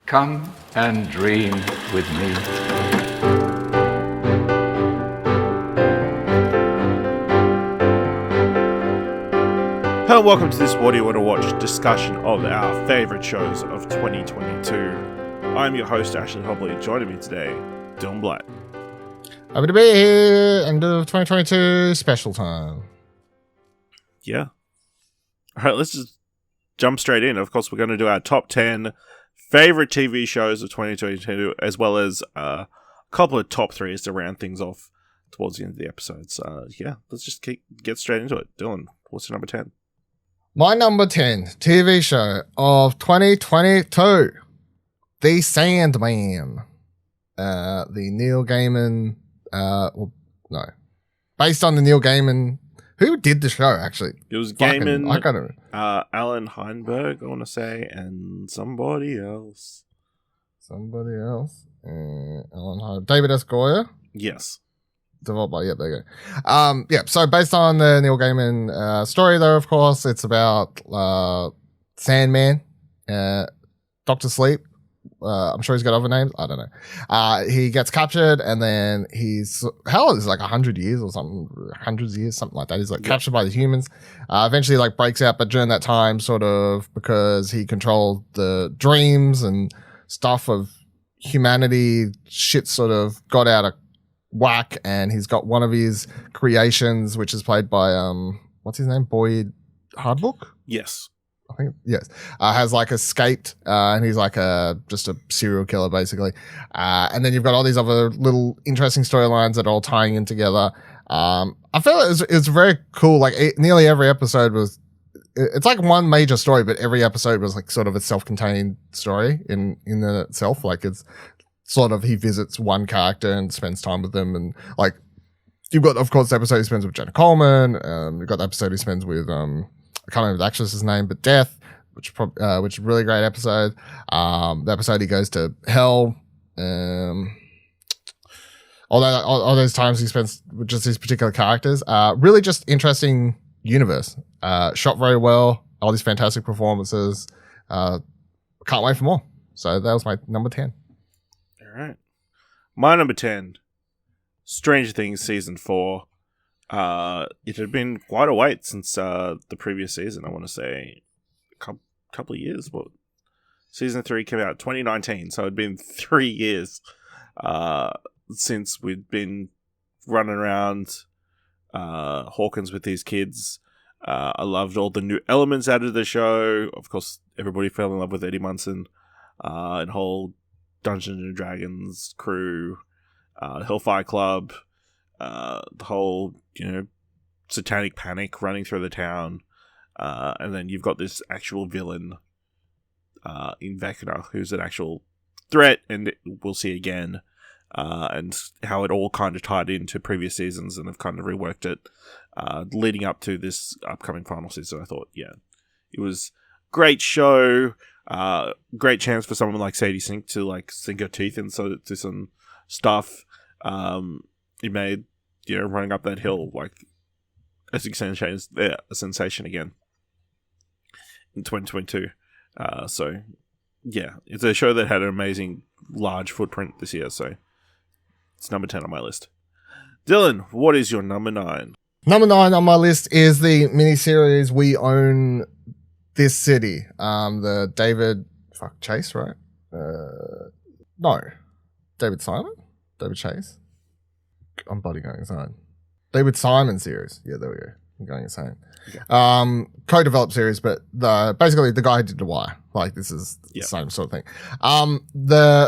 Come and dream with me. Hello and welcome to this What Do You Want to Watch discussion of our favourite shows of 2022. I'm your host, Ashley Hobley. Joining me today, Dylan Blatt. Happy to be here. End of 2022 special time. Yeah. Alright, let's just jump straight in. Of course, we're going to do our top 10 favourite TV shows of 2022, as well as a couple of top threes to round things off towards the end of the episode. So, yeah, let's just get straight into it. Dylan, what's your number 10? My number 10 TV show of 2022, The Sandman. The Neil Gaiman, based on the Neil Gaiman. Who did the show, actually? It was Gaiman, Alan Heinberg, I want to say, and somebody else. Alan Heinberg. David S. Goyer? Yes. Developed by, there you go. So based on the Neil Gaiman story, though, of course, it's about Sandman, Dr. Sleep. I'm sure he's got other names. I don't know. He gets captured, and then he's like 100 years or something, hundreds of years, something like that. He's like captured by the humans. Eventually, like breaks out, but during that time, sort of because he controlled the dreams and stuff of humanity, shit sort of got out of whack, and he's got one of his creations, which is played by what's his name, Boyd Hardbook. Yes. I think, yes, has like escaped, and he's like just a serial killer, basically. And then you've got all these other little interesting storylines that are all tying in together. I feel it's very cool. Like nearly every episode it's like one major story, but every episode was like sort of a self-contained story in itself. Like it's sort of, he visits one character and spends time with them, and like you've got, of course, the episode he spends with Jenna Coleman. You've got the episode he spends with I can't remember the actress's name, but Death, which is a really great episode. The episode he goes to hell. All those times he spends with just these particular characters. Really just interesting universe. Shot very well. All these fantastic performances. Can't wait for more. So that was my number 10. All right. My number 10, Stranger Things Season 4. It had been quite a wait since the previous season. I want to say a couple of years. But season 3 came out 2019, so it'd been 3 years since we'd been running around Hawkins with these kids. I loved all the new elements out of the show. Of course, everybody fell in love with Eddie Munson and whole Dungeons and Dragons crew, Hellfire Club. The whole, satanic panic running through the town. And then you've got this actual villain in Vecna, who's an actual threat, and we'll see again. And how it all kind of tied into previous seasons and have kind of reworked it leading up to this upcoming final season. I thought, it was great show. Great chance for someone like Sadie Sink to like sink her teeth into some stuff. It made, running up that hill like a sensation again in 2022. So, it's a show that had an amazing large footprint this year. So, it's number 10 on my list. Dylan, what is your number 9? Number 9 on my list is the miniseries We Own This City. The David Chase, right? No, David Simon, David Chase. I'm bloody going insane. David Simon series. Yeah, there we go. I'm going insane. Okay. Co-developed series, but basically the guy who did The Wire. Like this is the same sort of thing.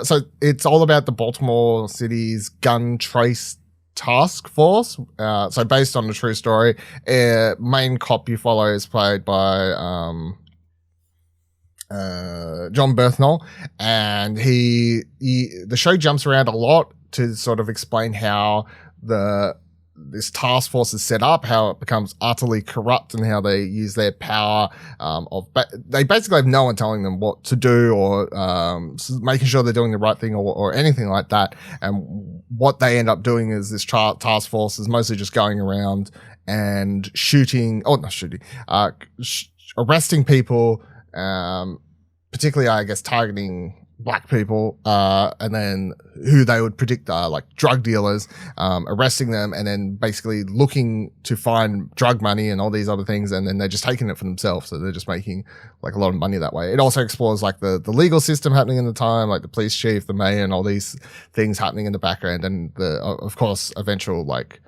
So it's all about the Baltimore City's gun trace task force. So based on the true story, main cop you follow is played by John Berthnall, and the show jumps around a lot to sort of explain how this task force is set up, how it becomes utterly corrupt, and how they use their power they basically have no one telling them what to do or making sure they're doing the right thing or anything like that. And what they end up doing is this task force is mostly just going around and arresting people, particularly, I guess, targeting black people, and then who they would predict are like drug dealers, arresting them, and then basically looking to find drug money and all these other things, and then they're just taking it for themselves. So they're just making like a lot of money that way. It also explores like the legal system happening in the time, like the police chief, the mayor, and all these things happening in the background, and the of course eventual like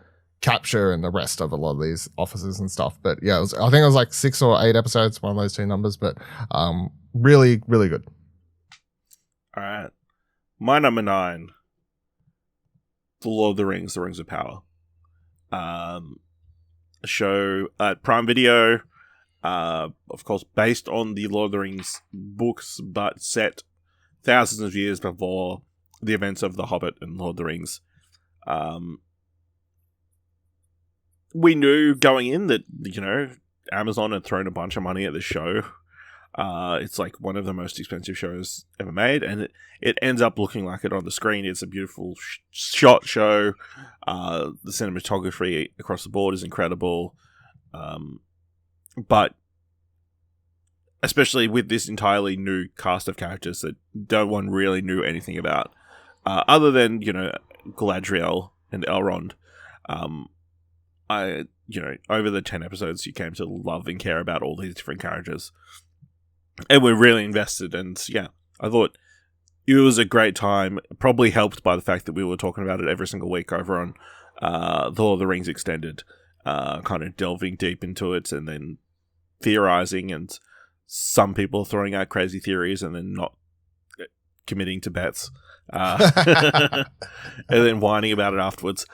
capture and the rest of a lot of these officers and stuff. But yeah, I think it was like 6 or 8 episodes, one of those two numbers, but really, really good. All right. My number 9, The Lord of the Rings, The Rings of Power. A show at Prime Video, of course, based on the Lord of the Rings books, but set thousands of years before the events of The Hobbit and Lord of the Rings. We knew going in that, Amazon had thrown a bunch of money at the show. It's like one of the most expensive shows ever made, and it ends up looking like it on the screen. It's a beautiful shot show. The cinematography across the board is incredible. But especially with this entirely new cast of characters that no one really knew anything about, other than, Galadriel and Elrond. Over the 10 episodes, you came to love and care about all these different characters. And we're really invested, and yeah, I thought it was a great time, probably helped by the fact that we were talking about it every single week over on The Lord of the Rings Extended, kind of delving deep into it and then theorizing, and some people throwing out crazy theories and then not committing to bets, and then whining about it afterwards.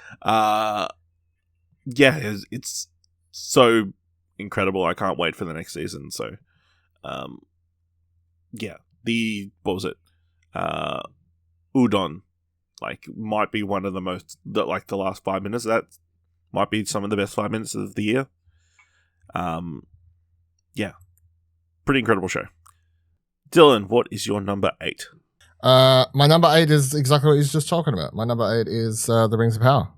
It's so incredible. I can't wait for the next season, so... what was it? Udon, might be one of the most, the last 5 minutes, that might be some of the best 5 minutes of the year. Pretty incredible show. Dylan, what is your number 8? My number 8 is exactly what he's just talking about. My number 8 is The Rings of Power.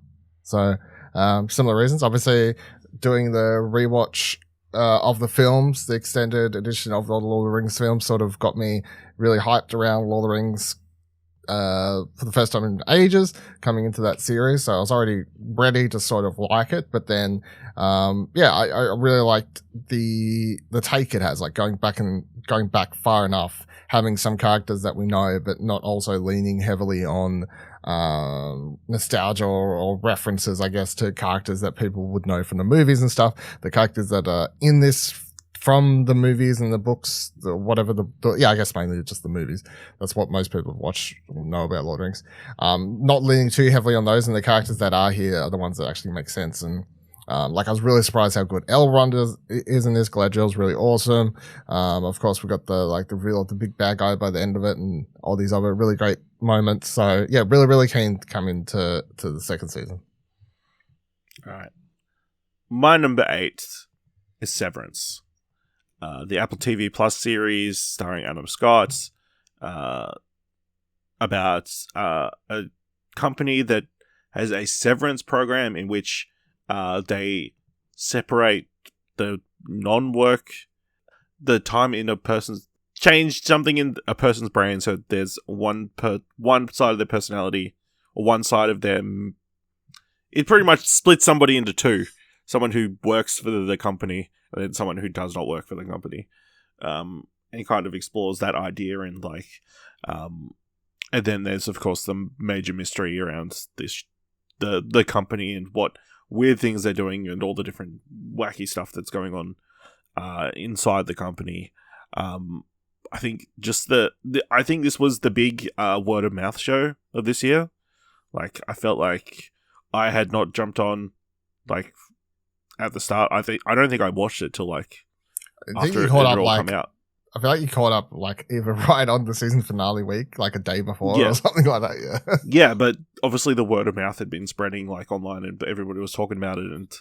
So, similar reasons. Obviously, doing the rewatch of the films, the extended edition of the Lord of the Rings films sort of got me really hyped around Lord of the Rings for the first time in ages coming into that series. So I was already ready to sort of like it. But then, I really liked the take it has, like going back far enough, having some characters that we know, but not also leaning heavily on nostalgia or references, I guess, to characters that people would know from the movies and stuff. The characters that are in this from the movies and the books, I guess mainly just the movies. That's what most people watch know about Lord of the Rings. Not leaning too heavily on those, and the characters that are here are the ones that actually make sense. And I was really surprised how good Elrond is in this. Galadriel's really awesome. Of course, we got the reveal of the big bad guy by the end of it, and all these other really great moments. So yeah, really, really keen to come into the second season. All right, my number 8 is Severance, the Apple TV Plus series starring Adam Scott, about a company that has a severance program in which they separate the non-work, the time in a person's, change something in a person's brain, so there's one side of their personality, or one side of them. It pretty much splits somebody into two: someone who works for the company, and then someone who does not work for the company. And kind of explores that idea, and and then there's of course the major mystery around this, the company, and what weird things they're doing, and all the different wacky stuff that's going on inside the company. I think just I think this was the big word of mouth show of this year. I felt like I had not jumped on at the start. I don't think I watched it till after it all come out. I feel like you caught up either right on the season finale week, a day before or something like that. Yeah. Yeah, but obviously the word of mouth had been spreading online, and everybody was talking about it and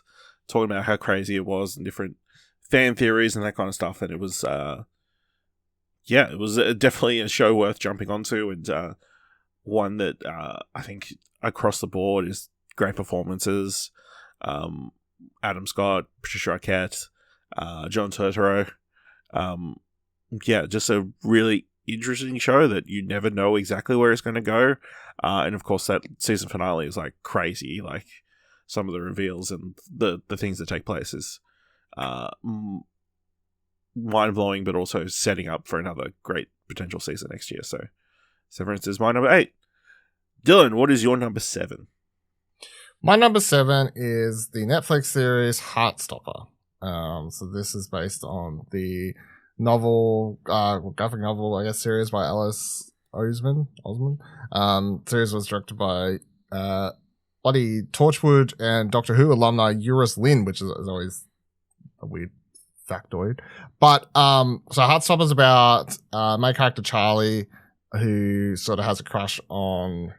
talking about how crazy it was and different fan theories and that kind of stuff. And it was, it was definitely a show worth jumping onto, and one that I think across the board is great performances. Adam Scott, Patricia Arquette, John Turturro. Just a really interesting show that you never know exactly where it's going to go. And of course, that season finale is like crazy. Like some of the reveals and the things that take place is mind blowing, but also setting up for another great potential season next year. So, Severance is my number 8. Dylan, what is your number 7? My number 7 is the Netflix series Heartstopper. So this is based on the novel, graphic novel, I guess, series by Alice Osman. Series was directed by Buddy Torchwood and Doctor Who alumni Eurus Lynn, which is always a weird factoid. But so Heartstopper's about main character Charlie, who sort of has a crush on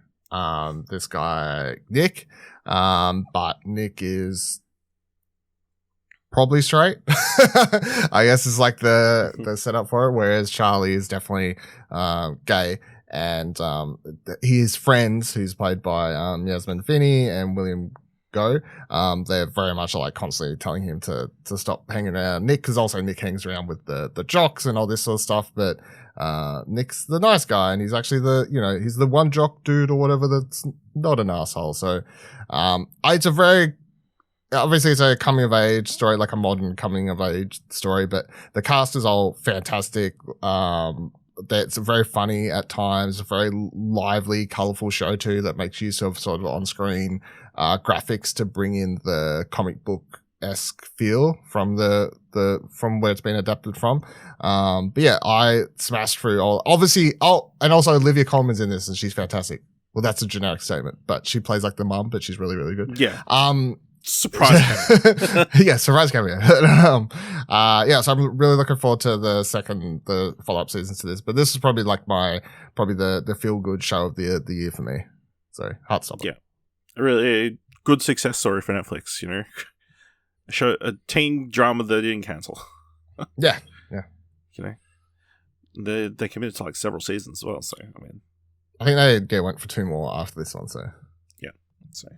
this guy Nick, but Nick is probably straight. I guess is like the setup for it, whereas Charlie is definitely gay. And his friends, who's played by Yasmin Finney and William Go, they're very much like constantly telling him to stop hanging around Nick, because also Nick hangs around with the jocks and all this sort of stuff, but Nick's the nice guy, and he's actually he's the one jock dude or whatever that's not an asshole. So it's a very, obviously it's a coming of age story, like a modern coming of age story, but the cast is all fantastic. That's very funny at times, a very lively, colorful show too, that makes use of sort of on-screen graphics to bring in the comic book-esque feel from from where it's been adapted from. But yeah, I smashed through all, obviously, and also Olivia Colman's in this and she's fantastic. Well, that's a generic statement, but she plays like the mum, but she's really, really good. Yeah. Surprise cameo. Yeah, surprise cameo. Yeah, so I'm really looking forward to the follow-up seasons to this. But this is probably like the feel-good show of the year for me. So, Heartstopper. Yeah. A really good success story for Netflix, a teen drama that didn't cancel. Yeah. They committed to like several seasons as well, so I mean, I think they went for 2 more after this one, so yeah. So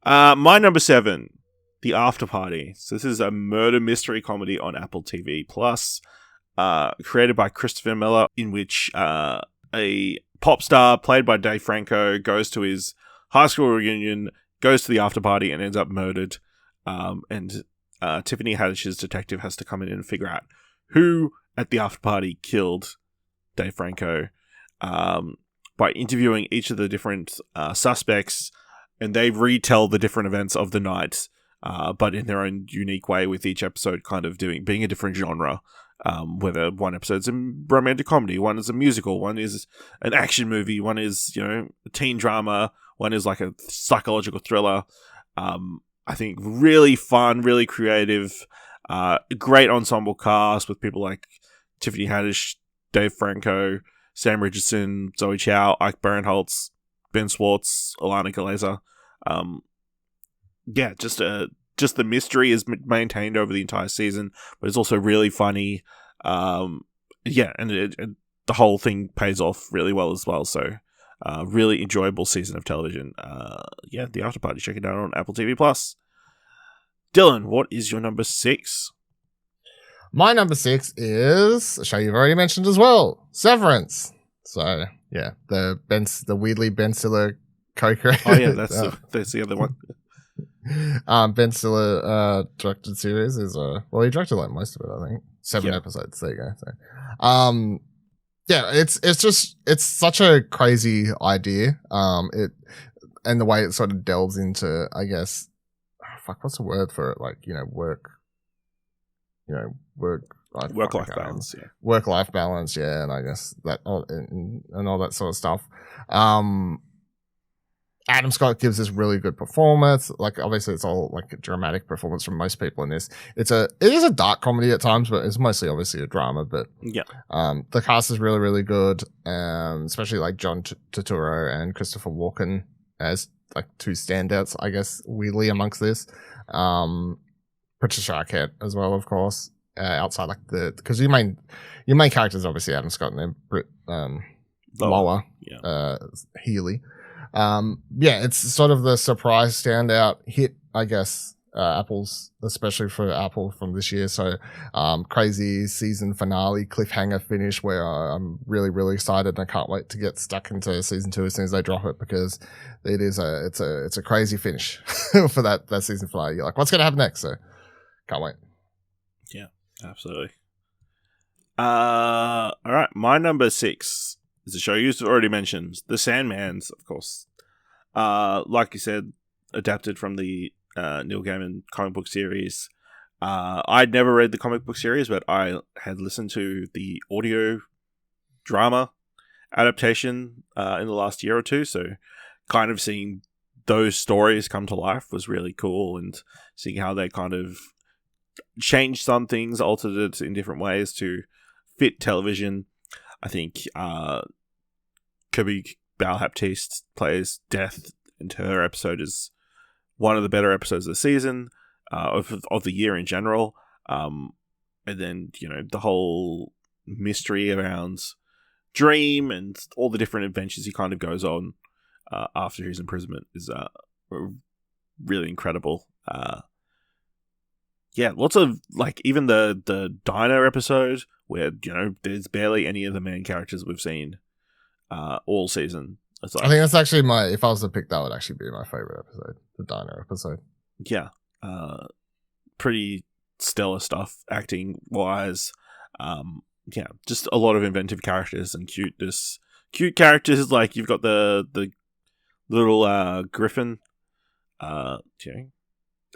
my number 7, The After Party. So this is a murder mystery comedy on Apple TV Plus, created by Christopher Miller, in which a pop star played by Dave Franco goes to his high school reunion, goes to the after party, and ends up murdered. And Tiffany Haddish's detective has to come in and figure out who at the after party killed Dave Franco, by interviewing each of the different suspects, and they retell the different events of the night, but in their own unique way, with each episode kind of being a different genre. Whether one episode's a romantic comedy, one is a musical, one is an action movie, one is, a teen drama, one is like a psychological thriller. I think really fun, really creative, great ensemble cast with people like Tiffany Haddish, Dave Franco, Sam Richardson, Zoe Chow, Ike Barinholtz, Ben Schwartz, Alana Galeza. Yeah, just the mystery is maintained over the entire season, but it's also really funny. Yeah, and the whole thing pays off really well as well. So, really enjoyable season of television. Yeah, The After Party. Check it out on Apple TV Plus. Dylan, what is your number 6? My number 6 is a show you've already mentioned as well, Severance. So yeah, the weirdly Ben Stiller co-created. Oh yeah, that's the other one. Ben Stiller directed series is he directed like most of it, I think. 7 episodes. There you go. So, yeah, it's such a crazy idea. And the way it sort of delves into, I guess, what's the word for it? Like, Work-life balance. Yeah. Work-life balance. Yeah, and I guess that and all that sort of stuff. Adam Scott gives this really good performance. Like, obviously, it's all like a dramatic performance from most people in this. It is a dark comedy at times, but it's mostly obviously a drama. But yeah, the cast is really, really good. Especially like John Turturro and Christopher Walken as like 2 standouts, I guess, weirdly amongst this. Patricia Arquette as well, of course. Outside like because your main character is obviously Adam Scott and then Britt Lower, Healy. Yeah, it's sort of the surprise standout hit, I guess, apples, especially for Apple from this year. So crazy season finale cliffhanger finish where I'm really, really excited and I can't wait to get stuck into season 2 as soon as they drop it, because it's a crazy finish for that season finale. You're like, what's going to happen next? So can't wait. Yeah, absolutely. All right, my number 6 is a show you've already mentioned, The Sandmans, of course. Like you said, adapted from the Neil Gaiman comic book series. I'd never read the comic book series, but I had listened to the audio drama adaptation in the last year or two, so kind of seeing those stories come to life was really cool, and seeing how they kind of changed some things, altered it in different ways to fit television. I think Kirby Baptiste plays Death, and her episode is one of the better episodes of the season, of the year in general. And then, the whole mystery around Dream and all the different adventures he kind of goes on after his imprisonment is really incredible. Yeah, lots of, even the diner episode where, there's barely any of the main characters we've seen all season. It's like, I think that's actually if I was to pick, that would actually be my favorite episode, the diner episode. Yeah. Pretty stellar stuff, acting wise. Yeah, just a lot of inventive characters and cuteness. Cute characters, like you've got the little Griffin.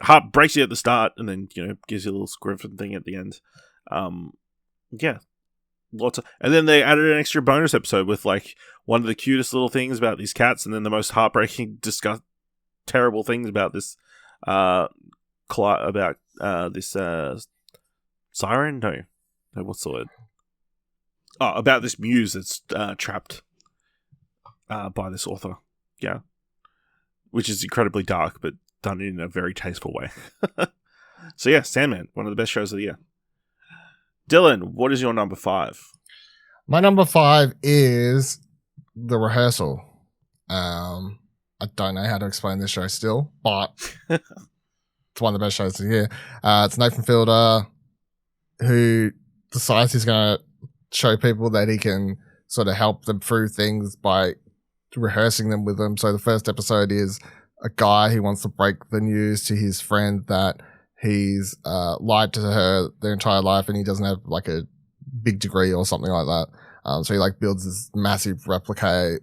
Heart breaks you at the start, and then gives you a little Griffin thing at the end. Yeah, lots of, and then they added an extra bonus episode with one of the cutest little things about these cats, and then the most heartbreaking, terrible things about this this siren. No, what's the word? Oh, about this muse that's trapped by this author. Yeah, which is incredibly dark, but done in a very tasteful way. So yeah, Sandman, one of the best shows of the year. Dylan, what is your number 5? My number 5 is The Rehearsal. I don't know how to explain this show still, but it's one of the best shows of the year. It's Nathan Fielder who decides he's going to show people that he can sort of help them through things by rehearsing them with them. So the first episode is a guy who wants to break the news to his friend that he's lied to her their entire life and he doesn't have a big degree or something like that. So he builds this massive replica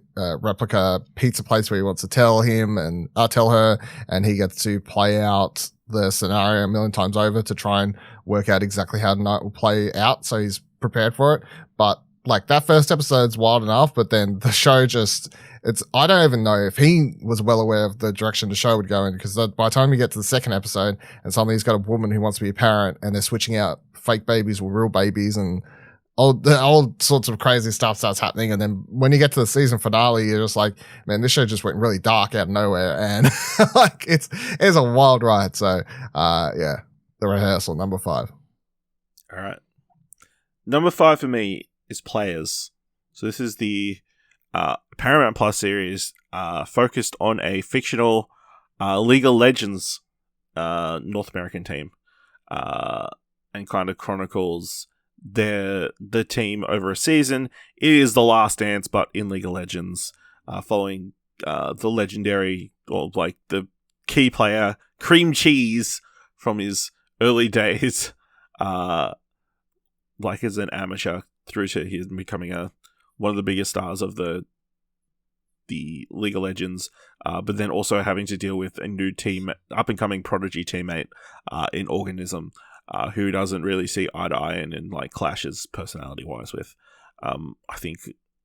pizza place where he wants to tell her, and he gets to play out the scenario a million times over to try and work out exactly how the night will play out. So he's prepared for it. But that first episode's wild enough, but then the show I don't even know if he was well aware of the direction the show would go in, because by the time you get to the second episode and suddenly he's got a woman who wants to be a parent and they're switching out fake babies with real babies and all sorts of crazy stuff starts happening. And then when you get to the season finale, you're just like, man, this show just went really dark out of nowhere. And it's a wild ride. So, yeah, The Rehearsal, number 5. All right. Number 5 for me is Players. So this is the Paramount Plus series focused on a fictional League of Legends North American team, and kind of chronicles the team over a season. It is The Last Dance, but in League of Legends, following the legendary, or the key player Cream Cheese from his early days, as an amateur through to his becoming one of the biggest stars of the League of Legends, but then also having to deal with a new up and coming prodigy teammate in Organism, who doesn't really see eye to eye and clashes personality wise with. I think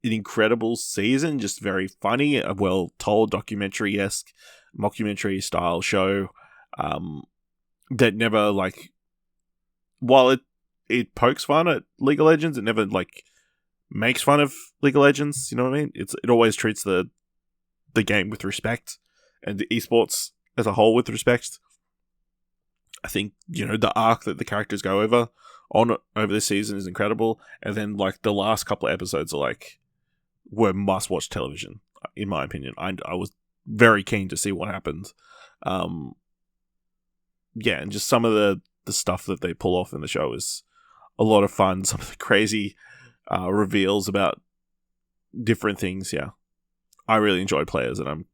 an incredible season, just very funny, a well told documentary-esque, mockumentary style show that never while it pokes fun at League of Legends, it never makes fun of League of Legends. You know what I mean? It always treats the game with respect, and the esports as a whole with respect. I think the arc that the characters go over this season is incredible, and then the last couple of episodes are were must watch television in my opinion. I was very keen to see what happened. yeah, and just some of the stuff that they pull off in the show is a lot of fun. Some of the crazy reveals about different things. Yeah, I really enjoyed Players, and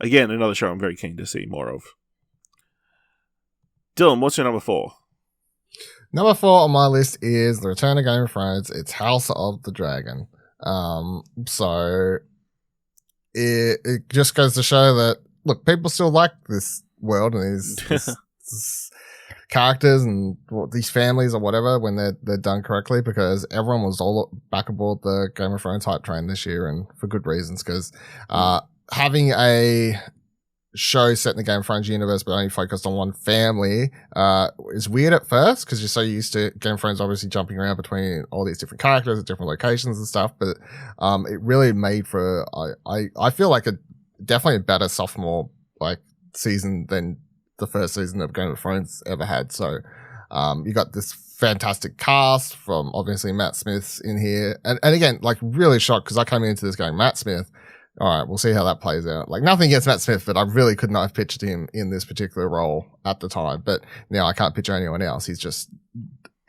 again another show I'm very keen to see more of. Dylan, what's your number 4? Number 4 on my list is The Return of Game of Thrones. It's House of the Dragon. So it just goes to show that, look, people still like this world and these characters and these families or whatever when they're done correctly, because everyone was all back aboard the Game of Thrones hype train this year, and for good reasons, because having a show set in the Game of Thrones universe but only focused on one family is weird at first, because you're so used to Game of Thrones obviously jumping around between all these different characters at different locations and stuff, but it really made for I feel like definitely a better sophomore like season than the first season of Game of Thrones ever had. So you got this fantastic cast from obviously Matt Smith's in here, and again, like, really shocked because I came into this going, Matt Smith, all right, we'll see how that plays out. Like, nothing against Matt Smith, but I really could not have pictured him in this particular role at the time. But now I can't picture anyone else. He's just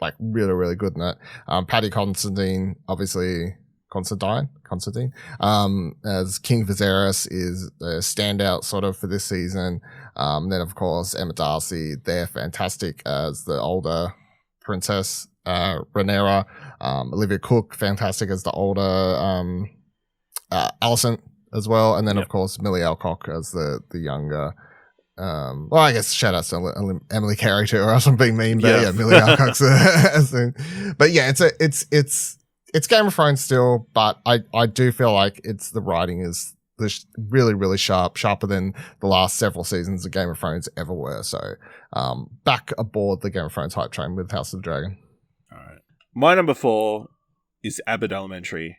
like really, really good in it. Paddy Constantine, obviously Constantine, as King Viserys is a standout sort of for this season. Then of course Emma Darcy, they're fantastic as the older princess, Rhaenyra. Olivia Cook, fantastic as the older Alicent as well, and then of course Millie Alcock as the younger. Well, I guess shout out to Emily Carey too, or else I'm being mean, but yeah, Millie Alcock's. But yeah, it's Game of Thrones still, but I do feel like the writing is really, really sharper than the last several seasons of Game of Thrones ever were. So back aboard the Game of Thrones hype train with House of the Dragon. All right, my number 4 is Abbott Elementary,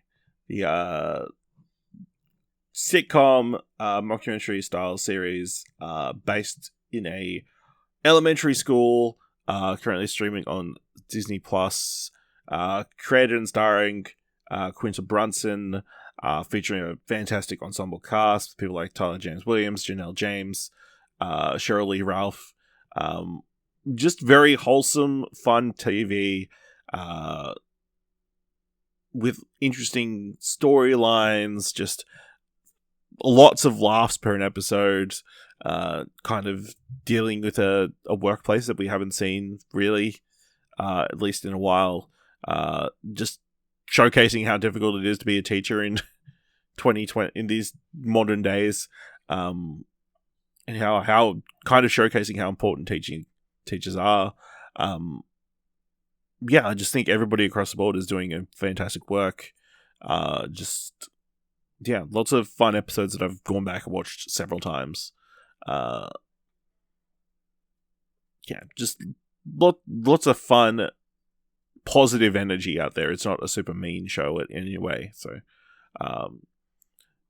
the sitcom mockumentary style series based in a elementary school, currently streaming on Disney Plus, created and starring Quinta Brunson, featuring a fantastic ensemble cast, people like Tyler James Williams, Janelle James, Cheryl Lee Ralph. Just very wholesome, fun TV with interesting storylines, just lots of laughs per an episode, kind of dealing with a workplace that we haven't seen really, at least in a while. Just showcasing how difficult it is to be a teacher in 2020 in these modern days, and how kind of showcasing how important teachers are. I just think everybody across the board is doing a fantastic work. Lots of fun episodes that I've gone back and watched several times. Just lots of fun, positive energy out there. It's not a super mean show in any way. So,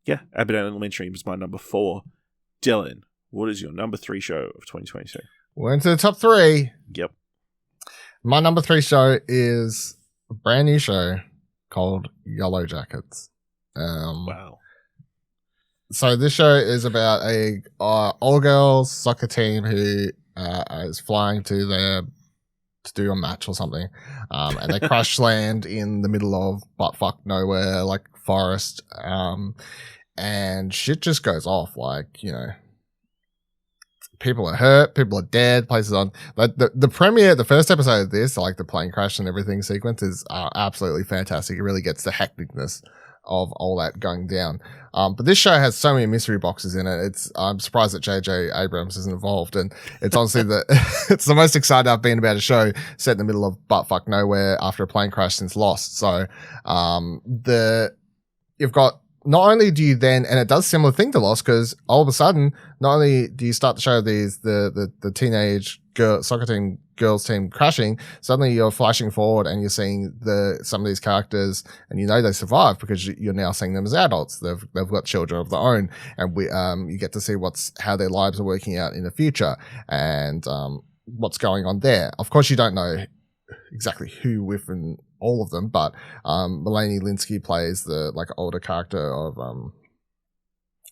Abbott Elementary is my number 4. Dylan, what is your number 3 show of 2022? We're into the top 3. Yep. My number 3 show is a brand new show called Yellow Jackets. Wow. So this show is about a all-girls soccer team who is flying to do a match or something, and they crash land in the middle of buttfuck nowhere, like forest, and shit just goes off. Like, people are hurt, people are dead, places on. Like the premiere, the first episode of this, like the plane crash and everything sequence, is absolutely fantastic. It really gets the hecticness of all that going down. But this show has so many mystery boxes in it. I'm surprised that J.J. Abrams isn't involved, and it's honestly it's the most excited I've been about a show set in the middle of buttfuck nowhere after a plane crash since Lost. So, you've got, not only do you then, and it does a similar thing to Lost, because all of a sudden, not only do you start to show the teenage girls team crashing, suddenly you're flashing forward and you're seeing some of these characters, and they survived because you're now seeing them as adults. They've got children of their own, and you get to see how their lives are working out in the future, and what's going on there. Of course, you don't know exactly who within all of them, but Melanie Linsky plays the older character of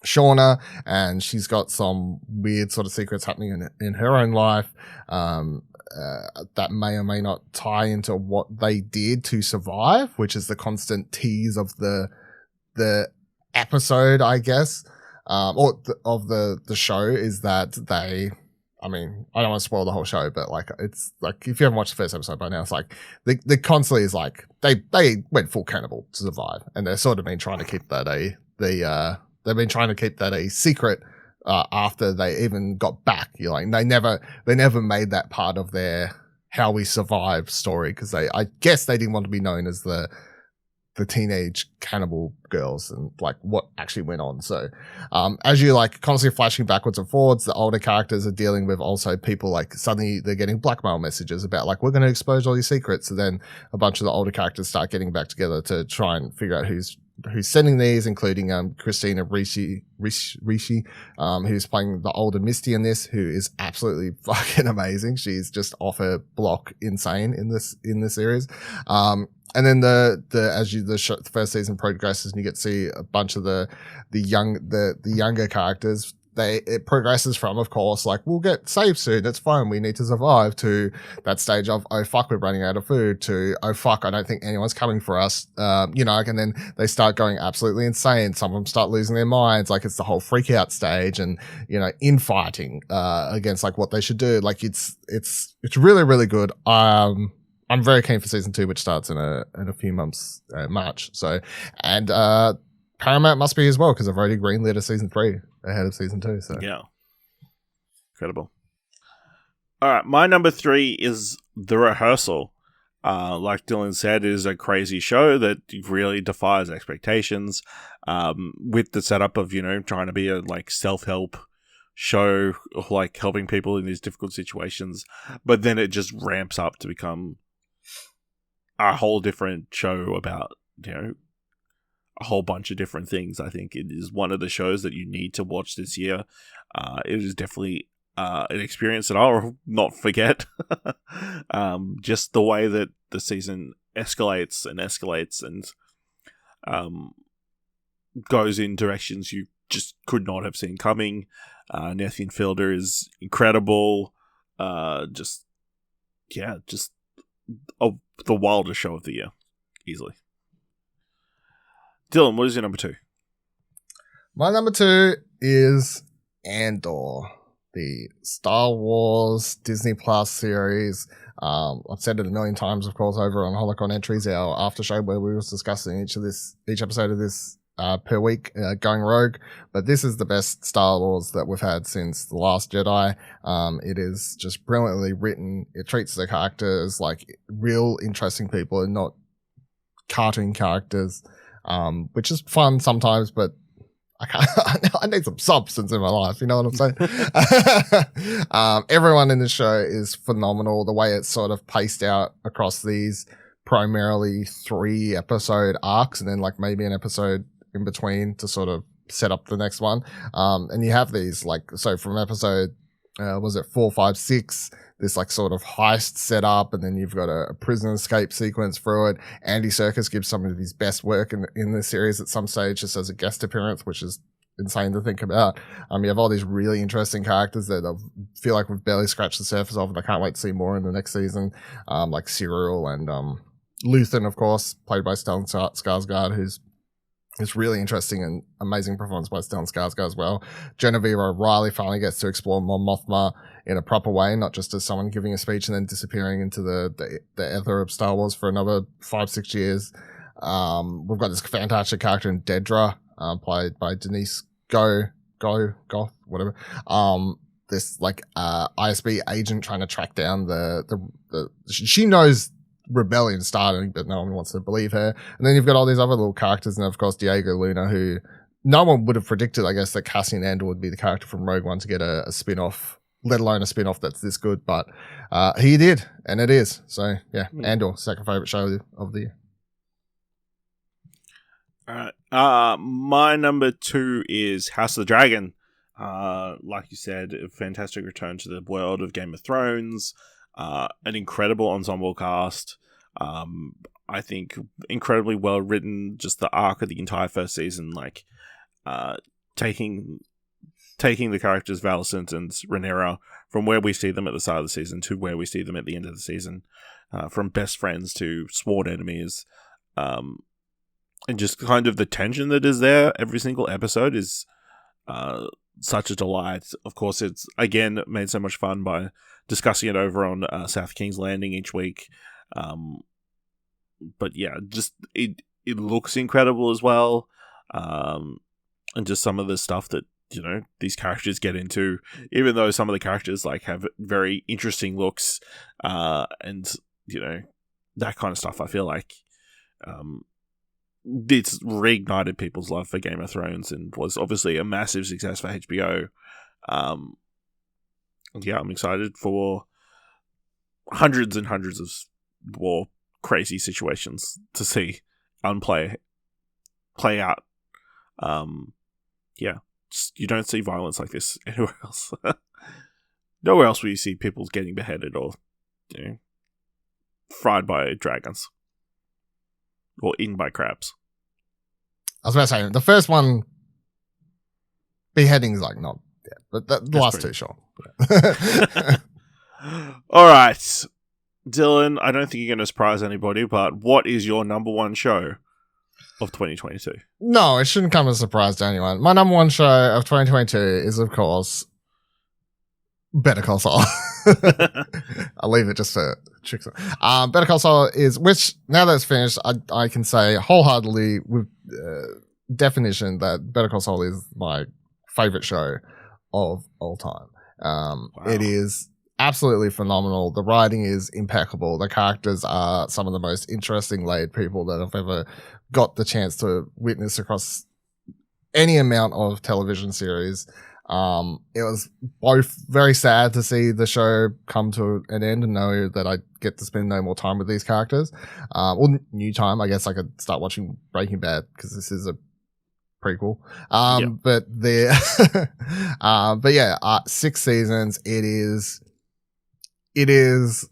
Shauna, and she's got some weird sort of secrets happening in her own life that may or may not tie into what they did to survive, which is the constant tease of the episode, I guess, of the show, is that they. I mean, I don't want to spoil the whole show, but like, it's like, if you haven't watched the first episode by now, it's like the constantly is like they went full cannibal to survive, and they're sort of been trying to keep that they've been trying to keep that a secret after they even got back. You're like, they never made that part of their how we survive story, because I guess they didn't want to be known as the teenage cannibal girls and like what actually went on. So as you like constantly flashing backwards and forwards, the older characters are dealing with also people like suddenly they're getting blackmail messages about like, we're going to expose all your secrets. So then a bunch of the older characters start getting back together to try and figure out who's sending these, including Christina Ricci, who's playing the older Misty in this, who is absolutely fucking amazing. She's just off her block insane in this series. And then the first season progresses, and you get to see a bunch of the younger characters. It progresses from, of course, like, we'll get saved soon, it's fine, we need to survive, to that stage of, oh fuck, we're running out of food, to, oh fuck, I don't think anyone's coming for us, and then they start going absolutely insane. Some of them start losing their minds, like it's the whole freak out stage, and infighting against like what they should do. Like it's really, really good. I'm very keen for season 2, which starts in a few months, March. So, and Paramount must be as well, because I've already greenlit a season 3 ahead of season 2. So yeah, incredible. All right, my number 3 is The Rehearsal. Like Dylan said, it is a crazy show that really defies expectations. With the setup of trying to be a like self-help show, like helping people in these difficult situations, but then it just ramps up to become a whole different show about a whole bunch of different things. I think it is one of the shows that you need to watch this year. It is definitely an experience that I'll not forget. Just the way that the season escalates and goes in directions you just could not have seen coming. Nathan Fielder is incredible. Just the wildest show of the year, easily. Dylan, what is your number 2? My number 2 is Andor, the Star Wars Disney Plus series. I've said it a million times, of course, over on Holocron Entries, our after show where we were discussing each episode of this per week, going rogue. But this is the best Star Wars that we've had since The Last Jedi. It is just brilliantly written. It treats the characters like real interesting people and not cartoon characters. Which is fun sometimes, but I need some substance in my life, you know what I'm saying? Everyone in the show is phenomenal. The way it's sort of paced out across these primarily 3 episode arcs, and then like maybe an episode in between to sort of set up the next one. And you have these like, so from episode, was it 4, 5, 6, this like sort of heist set up, and then you've got a prison escape sequence through it. Andy Serkis gives some of his best work in this series at some stage, just as a guest appearance, which is insane to think about. You have all these really interesting characters that I feel like we've barely scratched the surface of, and I can't wait to see more in the next season. Like Cyril and Luthen, of course, played by Stellan Skarsgård, who's it's really interesting and amazing performance by Stellan Skarsgård as well. Genevieve O'Reilly finally gets to explore Mon Mothma in a proper way, not just as someone giving a speech and then disappearing into the ether of Star Wars for another 5-6 years. We've got this fantastic character in Dedra, played by Denise Goth, whatever. This like ISB agent trying to track down she knows rebellion starting, but no one wants to believe her. And then you've got all these other little characters, and of course Diego Luna, who no one would have predicted, I guess, that Cassian Andor would be the character from Rogue One to get a spin-off, let alone a spin-off that's this good, but he did, and it is. So yeah, Andor, second favorite show of the year. All right, my number 2 is House of the Dragon. Like you said, a fantastic return to the world of Game of Thrones. An incredible ensemble cast. I think incredibly well written. Just the arc of the entire first season, like taking the characters Valicent and Rhaenyra from where we see them at the start of the season to where we see them at the end of the season, from best friends to sworn enemies, and just kind of the tension that is there every single episode is such a delight. Of course, it's again made so much fun by discussing it over on South King's Landing each week. But yeah, just it looks incredible as well, and just some of the stuff that these characters get into, even though some of the characters like have very interesting looks, and that kind of stuff. I feel like it's reignited people's love for Game of Thrones and was obviously a massive success for HBO. Yeah, I'm excited for hundreds and hundreds of more crazy situations to see play out. Yeah, you don't see violence like this anywhere else. Nowhere else will you see people getting beheaded or fried by dragons or eaten by crabs. I was about to say the first one, beheading is like not, but the last two, sure. All right, Dylan, I don't think you're going to surprise anybody, but what is your number one show of 2022? No, it shouldn't come as a surprise to anyone. My number one show of 2022 is, of course, Better Call Saul. I'll leave it just for tricks. Better Call Saul is, which now that it's finished, I can say wholeheartedly with definition that Better Call Saul is my favorite show of all time. Wow. It is absolutely phenomenal. The writing is impeccable. The characters are some of the most interesting laid people that I've ever got the chance to witness across any amount of television series. It was both very sad to see the show come to an end and know that I get to spend no more time with these characters. Well, new time. I guess I could start watching Breaking Bad because this is a prequel. But but yeah, 6 seasons. It is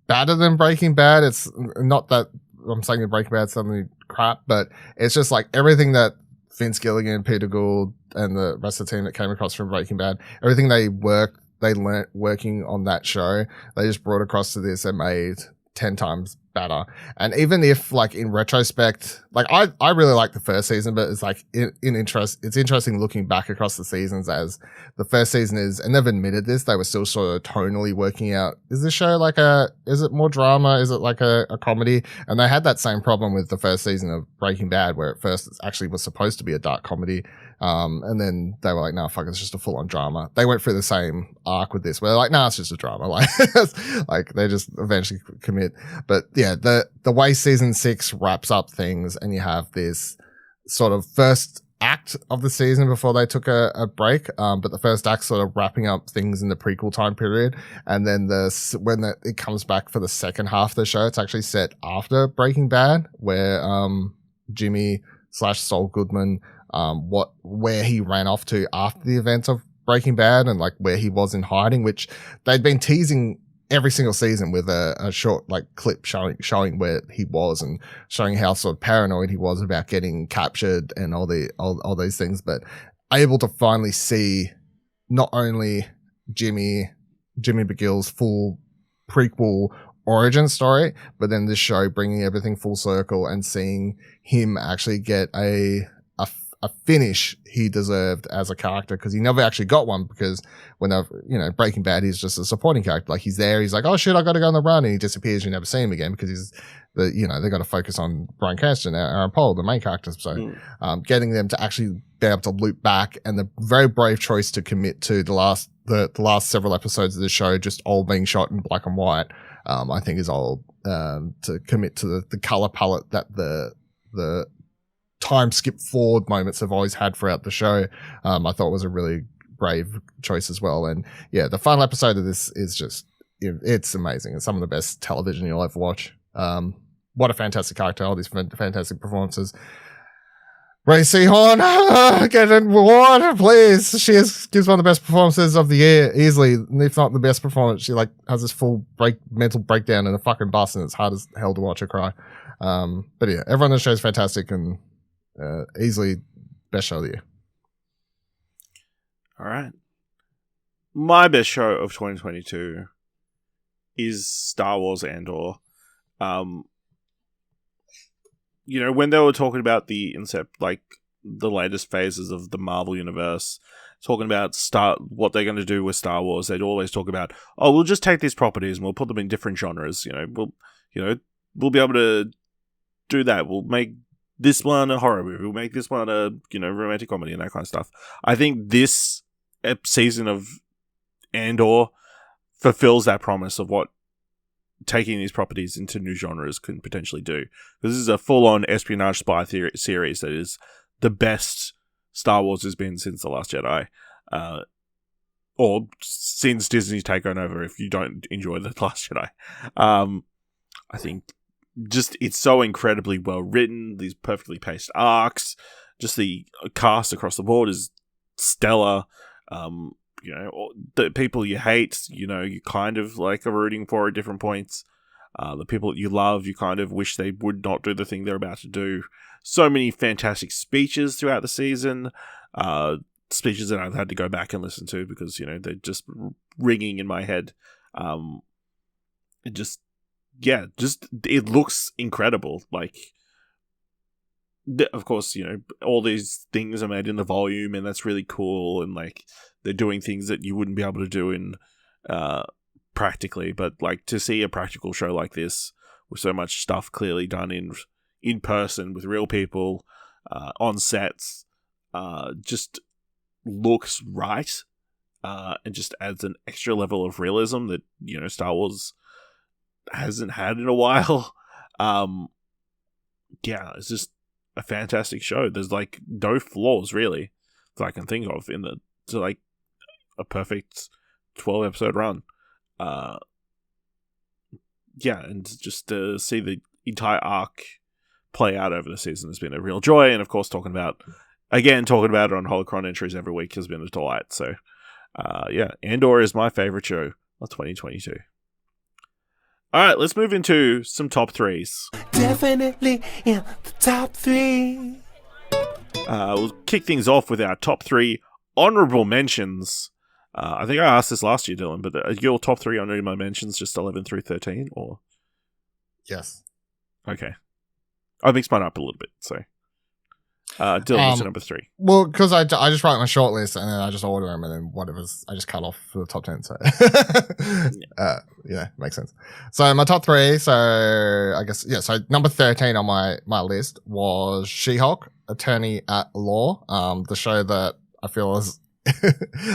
better than Breaking Bad. It's not that I'm saying that Breaking Bad's suddenly crap, but it's just like everything that Vince Gilligan, Peter Gould, and the rest of the team that came across from Breaking Bad, everything they learnt working on that show, they just brought across to this and made 10 times better. And even if, like, in retrospect, like, I really like the first season, but it's like it's interesting looking back across the seasons as the first season is, and they've admitted this, they were still sort of tonally working out, is this show is it more drama? Is it like a comedy? And they had that same problem with the first season of Breaking Bad, where at first it actually was supposed to be a dark comedy. And then they were like, no, fuck, it's just a full on drama. They went through the same arc with this where they're like, no, it's just a drama. Like they just eventually commit. But yeah, the way season 6 wraps up things, and you have this sort of first act of the season before they took a break. But the first act sort of wrapping up things in the prequel time period. And then when it comes back for the second half of the show, it's actually set after Breaking Bad, where, Jimmy / Saul Goodman, where he ran off to after the events of Breaking Bad and like where he was in hiding, which they'd been teasing every single season with a short like clip showing where he was and showing how sort of paranoid he was about getting captured and all these things, but able to finally see not only Jimmy McGill's full prequel origin story, but then this show bringing everything full circle and seeing him actually get a finish he deserved as a character, because he never actually got one, because when Breaking Bad, he's just a supporting character. Like he's there, he's like, oh shit, I gotta go on the run, and he disappears, you never see him again because they gotta focus on Bryan Cranston and Aaron Paul, the main characters. So getting them to actually be able to loop back, and the very brave choice to commit to the last several episodes of the show just all being shot in black and white, I think is all to commit to the color palette that the time skip forward moments have always had throughout the show. I thought was a really brave choice as well. And yeah, the final episode of this is just, it's amazing. It's some of the best television you'll ever watch. What a fantastic character, all these fantastic performances. Ray Seahorn, get in water, please. She gives one of the best performances of the year, easily. If not the best performance, she like has this full mental breakdown in a fucking bus, and it's hard as hell to watch her cry. But yeah, everyone on the show is fantastic, and easily best show of the year. All right. My best show of 2022 is Star Wars Andor. When they were talking about the the latest phases of the Marvel universe, talking about what they're going to do with Star Wars, they'd always talk about, oh, we'll just take these properties and we'll put them in different genres. We'll be able to do that. We'll make this one a horror movie. We'll make this one a romantic comedy and that kind of stuff. I think this season of Andor fulfills that promise of what taking these properties into new genres can potentially do. This is a full-on espionage spy series that is the best Star Wars has been since The Last Jedi. Or since Disney's taken over, if you don't enjoy The Last Jedi. I think just it's so incredibly well written, these perfectly paced arcs, just the cast across the board is stellar. The people you hate, you kind of like are rooting for at different points. The people that you love, you kind of wish they would not do the thing they're about to do. So many fantastic speeches throughout the season. Speeches that I've had to go back and listen to because, they're just ringing in my head. It looks incredible. Of course, all these things are made in the volume and that's really cool. And they're doing things that you wouldn't be able to do in practically, but to see a practical show like this with so much stuff clearly done in person with real people on sets just looks right and just adds an extra level of realism that Star Wars hasn't had in a while. It's just a fantastic show. There's no flaws really that I can think of in a perfect 12 episode run. And just to see the entire arc play out over the season has been a real joy. And of course, talking about it on Holocron entries every week has been a delight. So, Andor is my favorite show of 2022. All right, let's move into some top threes. Definitely in the top three. We'll kick things off with our top three honourable mentions. I think I asked this last year, Dylan, but are your top three honourable mentions just 11 through 13, or? Yes. Okay. I mixed mine up a little bit, so. Dylan, what's your number three? Well, because I just write my short list and then I just order them and then whatever's I just cut off for the top 10. So, makes sense. So my top three. So I guess So number 13 on my list was She-Hulk, Attorney at Law. The show that I feel is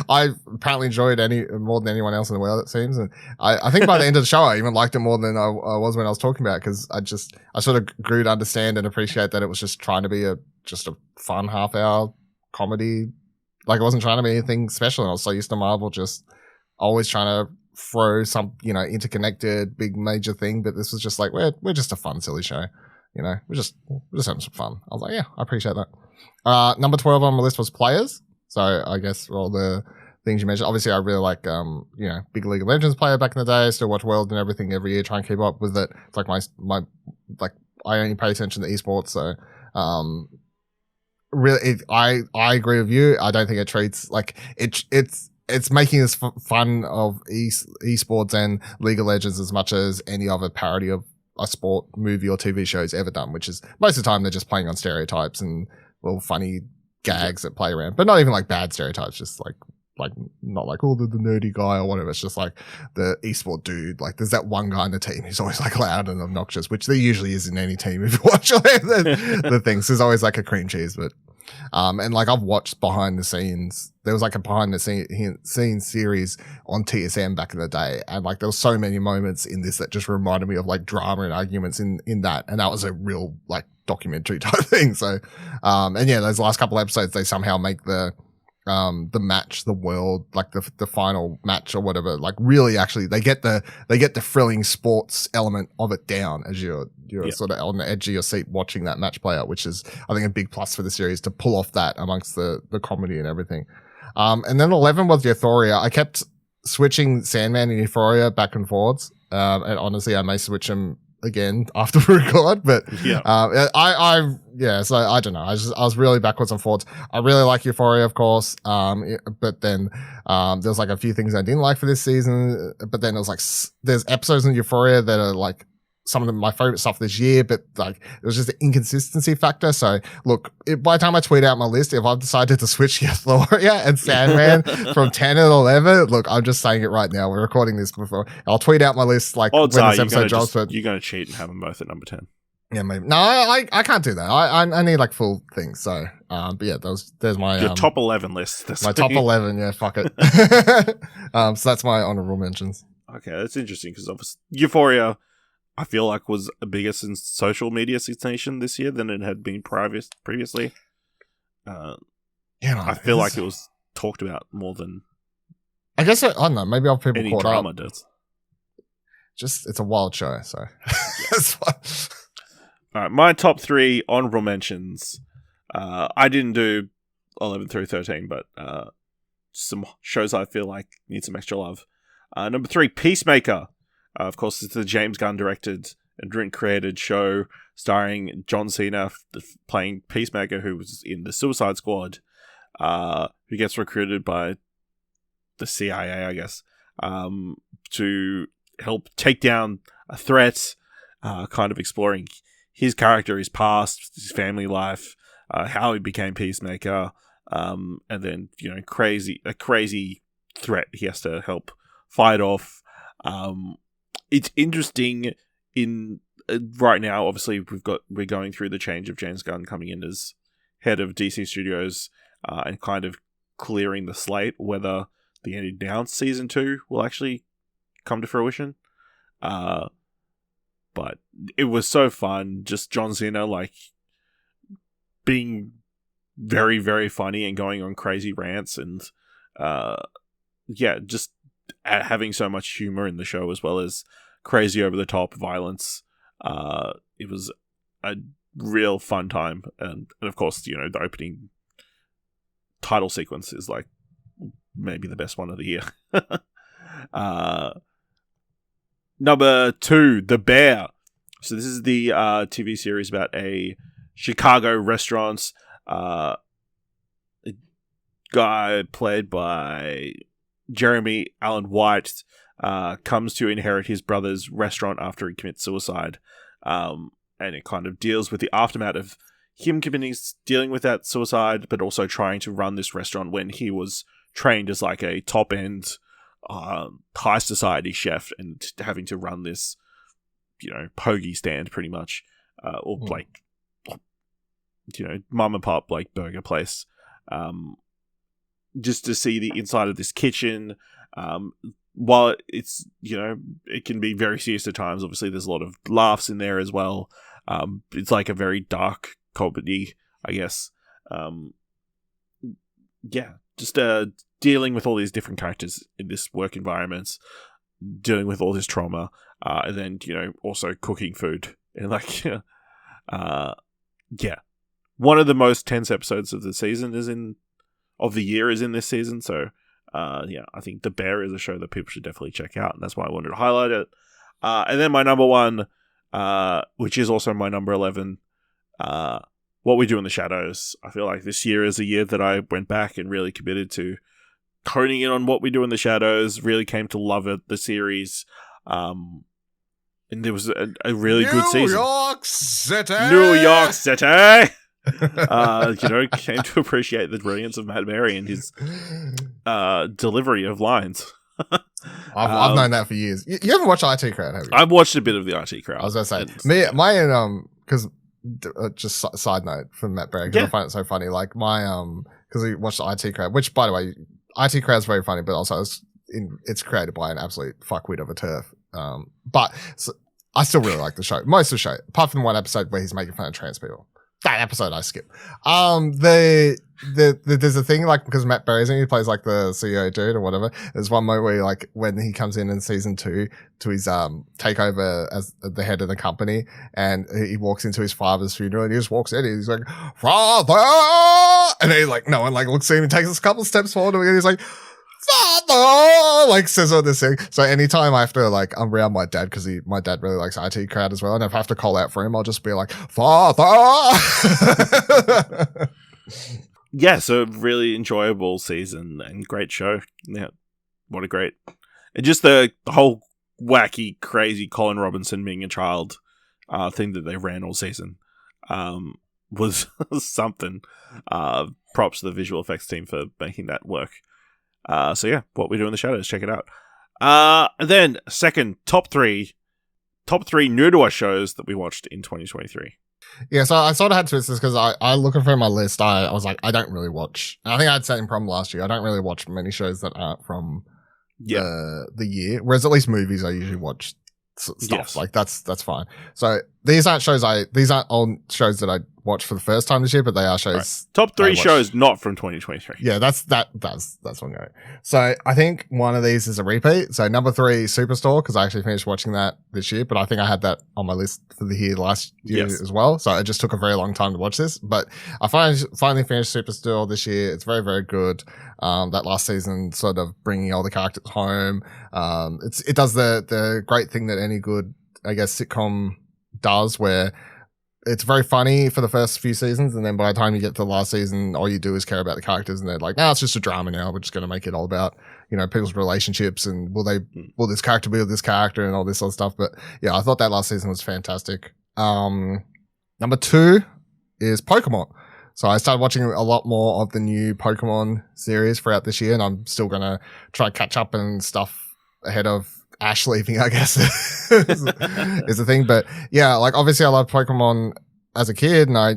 I apparently enjoyed more than anyone else in the world, it seems. And I think by the end of the show, I even liked it more than I was when I was talking about it, because I sort of grew to understand and appreciate that it was just trying to be just a fun half-hour comedy. It wasn't trying to be anything special. And I was so used to Marvel just always trying to throw some, interconnected big major thing. But this was just we're just a fun, silly show. We're just having some fun. I was like, yeah, I appreciate that. Number 12 on my list was Players. So I guess all the things you mentioned. Obviously, I really like, big League of Legends player back in the day. Still watch World and everything every year, try and keep up with it. It's my I only pay attention to esports. So, really, I agree with you. I don't think it treats it's making this fun of esports and League of Legends as much as any other parody of a sport movie or TV show has ever done. Which is most of the time they're just playing on stereotypes and little funny gags that play around, but not even bad stereotypes, just not the nerdy guy or whatever. It's just the esport dude. There's that one guy in the team who's always loud and obnoxious, which there usually is in any team if you watch the things. There's always a cream cheese, but and I've watched behind the scenes. There was a behind the scene series on TSM back in the day, and there was so many moments in this that just reminded me of drama and arguments in that, and that was a real documentary type thing. So those last couple episodes, they somehow make the match, the world, the final match or whatever, really actually they get the thrilling sports element of it down as you're sort of on the edge of your seat watching that match play out, which is I think a big plus for the series to pull off that amongst the comedy and everything. And then 11 was Euphoria. I kept switching Sandman and Euphoria back and forwards. And honestly, I may switch them again after we record, but Yeah. so I don't know. I was really backwards and forwards. I really like Euphoria, of course. But then there's like a few things I didn't like for this season. But then it was like there's episodes in Euphoria that are like some of my favorite stuff this year, but like it was just an inconsistency factor. So look, by the time I tweet out my list, if I've decided to switch Euphoria and Sandman from 10 and 11, look, I'm just saying it right now. We're recording this before. I'll tweet out my list like Odds when are this episode drops. But you're going to cheat and have them both at number 10. yeah, maybe. No, I can't do that. I need like full things. So, but yeah, there's my Your top 11 list. my top 11. Yeah, fuck it. So that's my honorable mentions. Okay, that's interesting because obviously Euphoria, I feel like, was a bigger social media sensation this year than it had been previously. I feel like it was talked about more than I guess I don't know. Maybe I'll people any caught drama up. does. Just it's a wild show, so that's why. All right, my top 3 honorable mentions. I didn't do 11 through 13, but some shows I feel like need some extra love. Number 3, Peacemaker. Of course, it's the James Gunn directed and written created show starring John Cena playing Peacemaker, who was in the Suicide Squad, who gets recruited by the CIA, I guess, to help take down a threat, kind of exploring his character, his past, his family life, how he became Peacemaker, and then, a crazy threat he has to help fight off. It's interesting right now. Obviously, we're going through the change of James Gunn coming in as head of DC Studios, and kind of clearing the slate whether the announced season 2 will actually come to fruition. But it was so fun, just John Cena like being very, very funny and going on crazy rants, and just having so much humor in the show as well as crazy over the top violence. It was a real fun time, and of course, the opening title sequence is like maybe the best one of the year. Number 2, The Bear. So this is the TV series about a Chicago restaurant guy played by Jeremy Allen White comes to inherit his brother's restaurant after he commits suicide. And it kind of deals with the aftermath of him dealing with that suicide, but also trying to run this restaurant when he was trained as like a top-end high society chef, and having to run this, pogie stand pretty much, or like, mom and pop like burger place. Just to see the inside of this kitchen, while it's, it can be very serious at times. Obviously, there's a lot of laughs in there as well. It's like a very dark comedy, I guess. Just dealing with all these different characters in this work environment, dealing with all this trauma, and then, also cooking food. And like, one of the most tense episodes of the season of the year is in this season. So, I think The Bear is a show that people should definitely check out, and that's why I wanted to highlight it. And then my number 1, which is also my number 11, What We Do in the Shadows. I feel like this year is a year that I went back and really committed to honing in on What We Do in the Shadows. Really came to love it, the series. And there was a really good season. New York City! Came to appreciate the brilliance of Matt Berry and his delivery of lines. I've known that for years. You haven't watched IT Crowd, have you? I've watched a bit of the IT Crowd. I was going to say, because just side note from Matt Berry, because I find it so funny. Like because we watched the IT Crowd, which, by the way, IT Crowd's very funny, but also it's created by an absolute fuckwit of a turf. I still really like the show. Most of the show, apart from one episode where he's making fun of trans people. That episode I skip. There's a thing, like, because Matt Berry's in, he plays like the CEO dude or whatever. There's one moment where, like, when he comes in season 2 to his takeover as the head of the company, and he walks into his father's funeral, and he just walks in, and he's like, "Father!" And then like no one like looks at him and takes a couple steps forward, and he's like, Father, like says all this thing. So anytime I have to like, I'm around my dad because my dad really likes IT crowd as well, and if I have to call out for him, I'll just be like, Father. Yeah, so really enjoyable season and great show. Yeah, what a great, and just the whole wacky, crazy Colin Robinson being a child thing that they ran all season was something. Props to the visual effects team for making that work. So yeah, What We Do in the Shadows, check it out. And then second, top three new to us shows that we watched in 2023. Yeah, so I sort of had to twist this because I looking through my list, I was like, I don't really watch. I think I had the same problem last year. I don't really watch many shows that aren't from the year. Whereas at least movies, I usually watch stuff. Yes. Like that's fine. So these aren't all shows that I watched for the first time this year, but they are shows. Right. Top three shows not from 2023. Yeah, that's what I'm going. So I think one of these is a repeat. So number 3, Superstore, because I actually finished watching that this year, but I think I had that on my list for the year last year as well. So it just took a very long time to watch this, but I finally finished Superstore this year. It's very, very good. That last season sort of bringing all the characters home. It does the great thing that any good, I guess, sitcom does, where it's very funny for the first few seasons, and then by the time you get to the last season, all you do is care about the characters, and they're like, "No, it's just a drama now. We're just going to make it all about, people's relationships, and will this character be with this character, and all this sort of stuff." But yeah, I thought that last season was fantastic. Number 2 is Pokemon. So I started watching a lot more of the new Pokemon series throughout this year, and I'm still going to try to catch up and stuff ahead of Ash leaving, I guess, is the thing. But yeah, like obviously I loved Pokemon as a kid, and I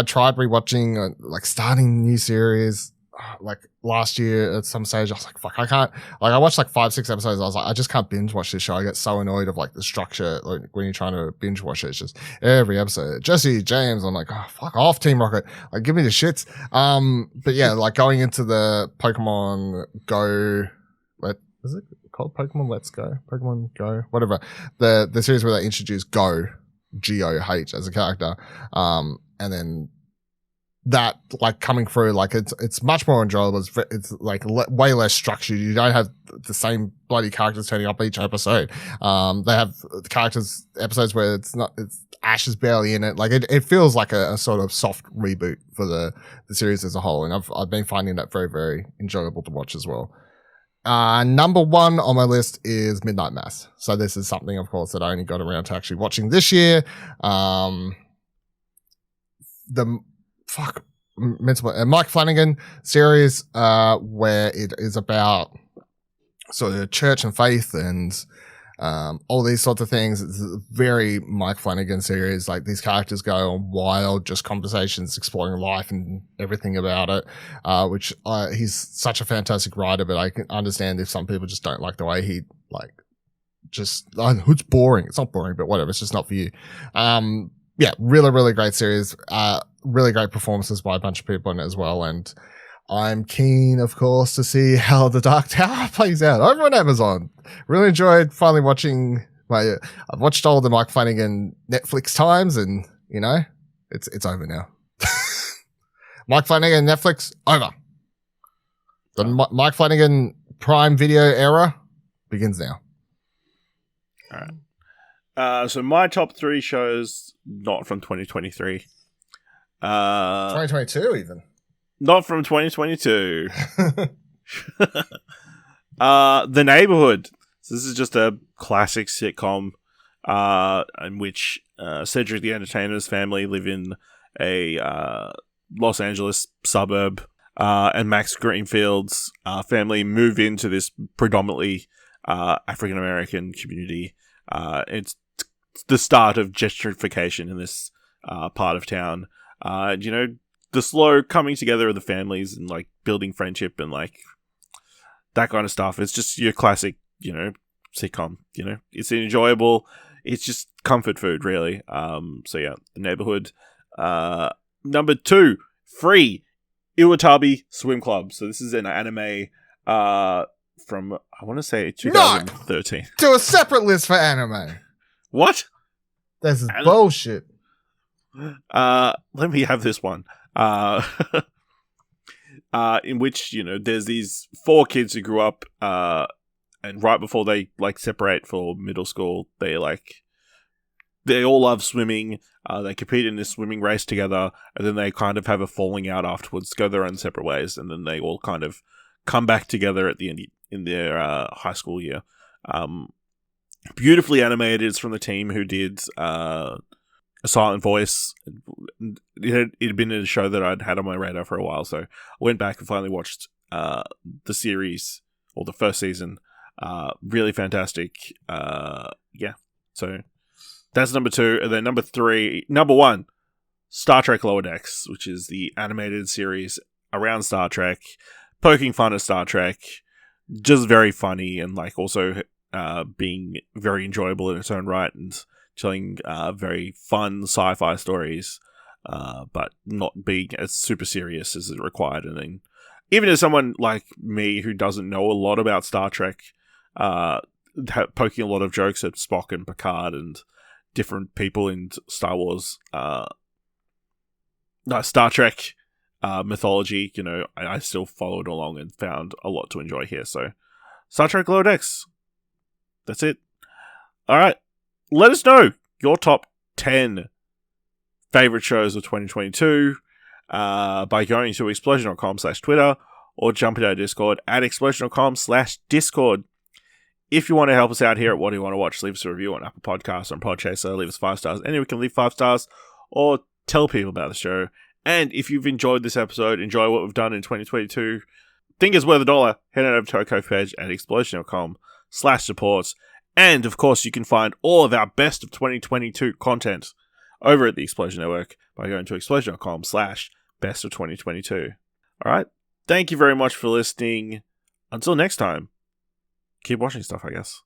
tried rewatching like starting new series like last year at some stage. I was like, fuck, I can't. Like I watched like 5-6 episodes. I was like, I just can't binge watch this show. I get so annoyed of like the structure. Like when you're trying to binge watch it, it's just every episode Jesse James. I'm like, oh, fuck off, Team Rocket. Like give me the shits. But yeah, like going into the Pokemon Go, is it called Pokemon Let's Go? Pokemon Go? Whatever. The series where they introduced G-O-H as a character. And then that like coming through, like it's much more enjoyable. It's like way less structured. You don't have the same bloody characters turning up each episode. They have episodes where it's Ash is barely in it. Like it feels like a sort of soft reboot for the series as a whole. And I've been finding that very, very enjoyable to watch as well. Number 1 on my list is Midnight Mass. So this is something, of course, that I only got around to actually watching this year. Mike Flanagan series, where it is about sort of church and faith and all these sorts of things. It's a very Mike Flanagan series. Like these characters go on wild, just conversations, exploring life and everything about it. Which he's such a fantastic writer, but I can understand if some people just don't like the way he it's boring. It's not boring, but whatever. It's just not for you. Yeah, really, really great series. Really great performances by a bunch of people in it as well. And I'm keen, of course, to see how the Dark Tower plays out over on Amazon. Really enjoyed finally watching I've watched all the Mike Flanagan Netflix times, and it's over now. Mike Flanagan Netflix over. The Mike Flanagan Prime Video era begins now. All right. So my top 3 shows not from 2023. 2022 even. Not from 2022. The Neighborhood. So this is just a classic sitcom in which Cedric the Entertainer's family live in a Los Angeles suburb, and Max Greenfield's family move into this predominantly African-American community. It's the start of gentrification in this part of town. The slow coming together of the families and like building friendship and like that kind of stuff. It's just your classic, sitcom. It's enjoyable. It's just comfort food, really. So yeah, The Neighborhood. Number 2, free Iwatabi Swim Club. So this is an anime from I want to say 2013. To a separate list for anime. What? This is bullshit. Let me have this one. in which, there's these 4 kids who grew up, and right before they, separate for middle school, they all love swimming. They compete in this swimming race together, and then they kind of have a falling out afterwards, go their own separate ways, and then they all kind of come back together at the end in their high school year. Beautifully animated. It's from the team who did A Silent Voice. It had been a show that I'd had on my radar for a while, so I went back and finally watched the series, or the first season. Really fantastic. So that's number 2. And then number 1, Star Trek Lower Decks, which is the animated series around Star Trek, poking fun at Star Trek, just very funny, and also being very enjoyable in its own right, and telling very fun sci-fi stories, but not being as super serious as is required. And then, even as someone like me who doesn't know a lot about Star Trek, poking a lot of jokes at Spock and Picard and different people in Star Wars, Star Trek mythology, I still followed along and found a lot to enjoy here. So, Star Trek Lower Decks. That's it. All right. Let us know your top 10 favorite shows of 2022 by going to explosion.com/Twitter or jump into our Discord at explosion.com/Discord. If you want to help us out here at What Do You Want to Watch, leave us a review on Apple Podcasts, on Podchaser, leave us 5 stars. Anyway, can leave 5 stars or tell people about the show. And if you've enjoyed this episode, enjoy what we've done in 2022, think it's worth $1, head on over to our Ko-fi page at explosion.com/support. And, of course, you can find all of our best of 2022 content over at the Explosion Network by going to explosion.com/best of 2022. All right. Thank you very much for listening. Until next time, keep watching stuff, I guess.